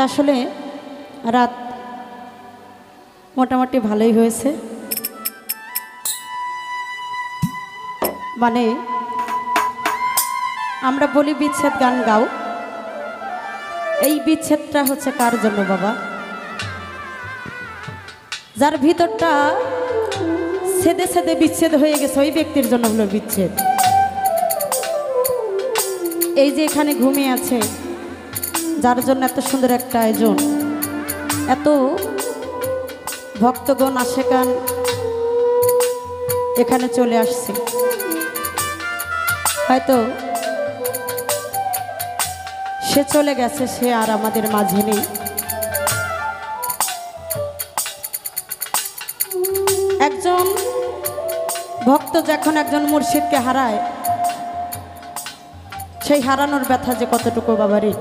আসলে রাত মোটামুটি ভালোই হয়েছে। মানে আমরা বলি বিচ্ছেদ গান গাও, এই বিচ্ছেদটা হচ্ছে কার জন্য বাবা? যার ভিতরটা ছেদে ছেদে বিচ্ছেদ হয়ে গেছে ওই ব্যক্তির জন্য হলো বিচ্ছেদ। এই যে এখানে ঘুমিয়ে আছে, যার জন্য এত সুন্দর একটা আয়োজন, এত ভক্তগণ আশেকান এখানে চলে আসছে, হয়তো সে চলে গেছে, সে আর আমাদের মাঝে নেই। একজন ভক্ত যখন একজন মুর্শিদকে হারায়, সেই হারানোর ব্যথা যে কতটুকু বাবারে,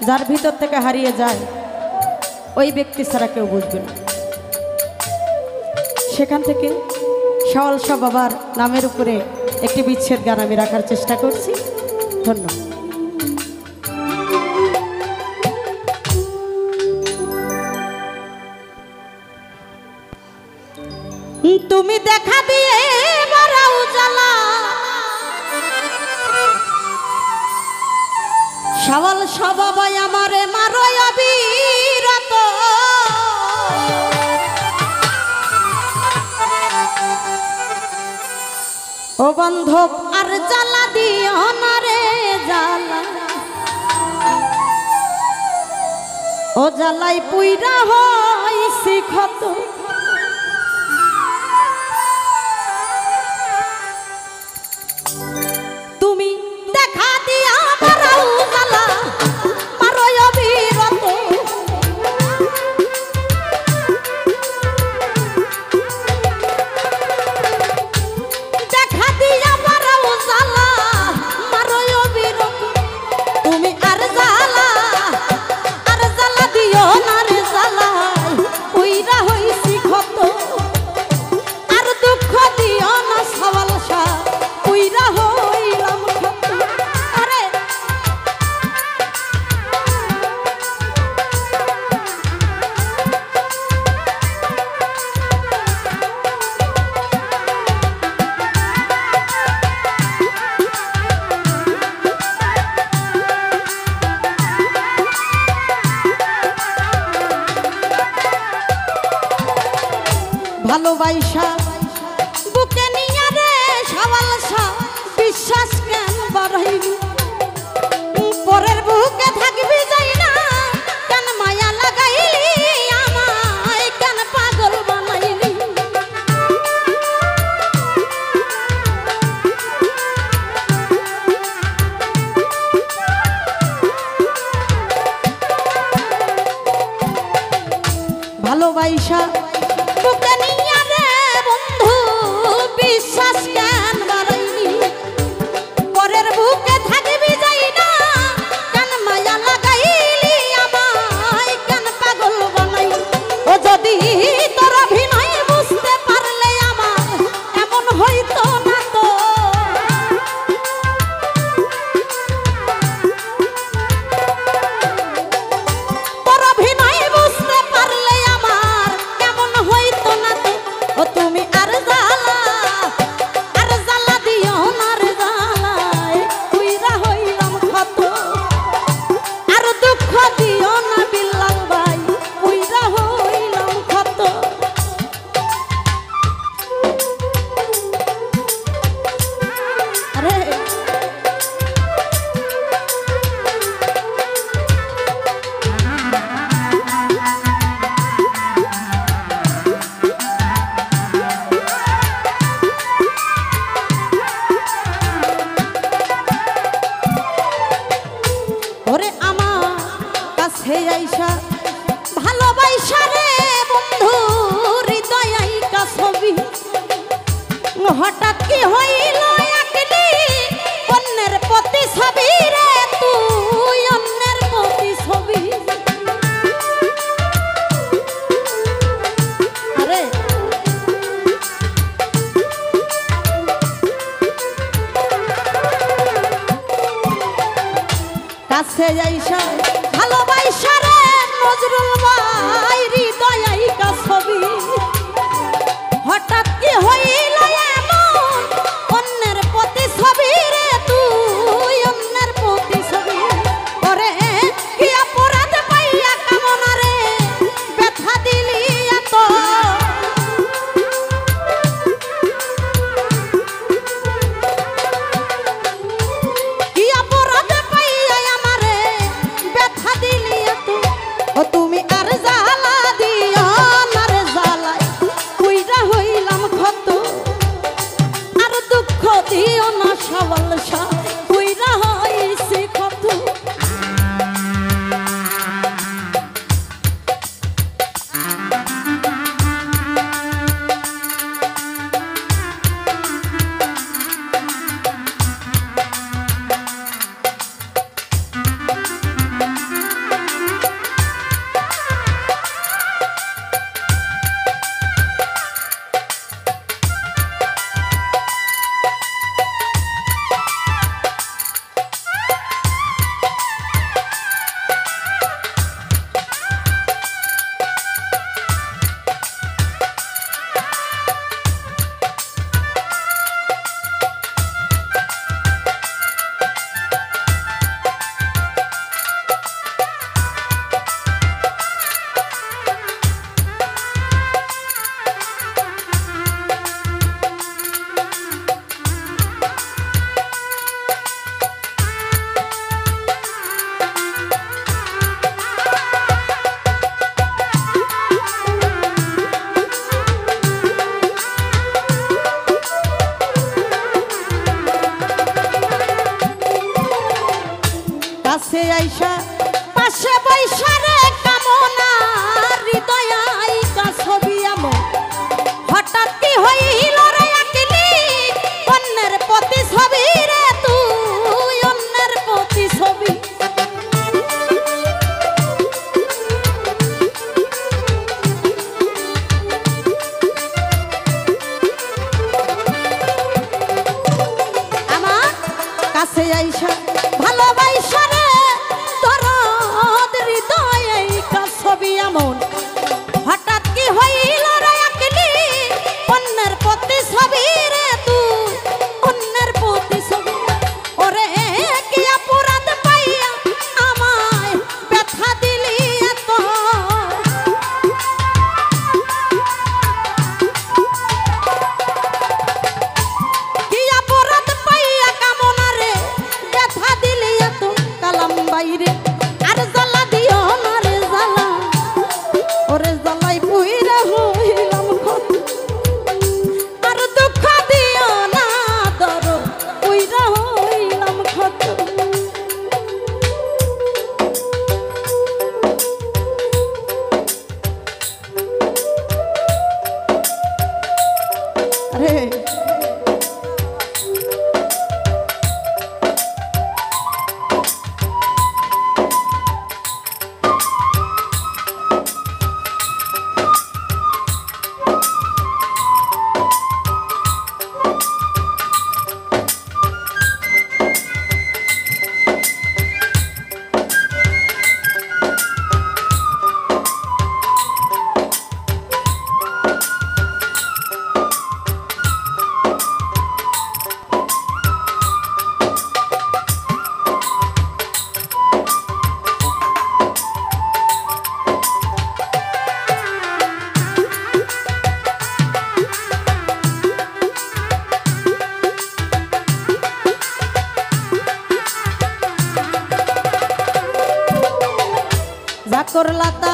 যার ভিতর থেকে হারিয়ে যায় ওই ব্যক্তি ছাড়া কেউ বুঝবে না। সেখান থেকে শাওয়াল শাহ বাবার নামের উপরে একটি বিচ্ছেদ গান আমি রাখার চেষ্টা করছি। ধন্যবাদ। তুমি দেখা দিয়ে বারাও জ্বালা, শাওয়াল শাহ বাবা আমারে মারো অবিরত, ও বান্ধব আর জ্বালা দিও না রে জ্বালা, ও জ্বালাই পুইরা হইছি ক্ষত। তুমি দেখা দিয়া বারাও জ্বালা, মারো অবিরত, দেখা দিয়া বারাও জ্বালা, মারো অবিরত, তুমি আর জ্বালা দিও না রে জ্বালা, উইরা হইছি ক্ষত, আর দুঃখ দিও না শাওয়াল শাহ, উইরা হইলাম ক্ষত। আরে ভালোবাসা বুকে নিয়া রে শাওয়াল শাহ, বিশ্বাস কেন বাড়াইবি, পরের বুকে থাকবি যাই না, কেন মায়া লাগাইলি আমায়, কেন পাগল বানাইলি। ভালোবাসা বুকে নিয়া রে বন্ধু, বিশ্বাস কেন বাড়াইলি, পরের বুকে থাকবি যাই না, কেন মায়া লাগাইলি আমায়, কেন পাগল বানাইলি। ও যদি তোর অভিনয় বুঝতে পারলে আমার এমন হইতো না তো, তোর অভিনয় বুঝতে পারলে আমার এমন হইতো না তো। ও তুমি আর জ্বালা ছবি এমন হঠাৎ কি হইল রে একলি অন্যের প্রতি ছবি রে তুই অন্যের প্রতি ছবি ওরে কি অপরাধ পাইয়া আমায় ব্যথা দিলি এত কি অপরাধ পাইয়া কামনা রে ব্যথা দিলি এত কালাম বাইরে আর জ্বালা দিও না রে জ্বালা ওরে জ্বালাই পুইরা হইলাম ক্ষত আর দুঃখ দিও না দর পুইরা হইলাম ক্ষত আরে যা করলা তা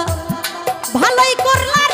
ভালোই করলা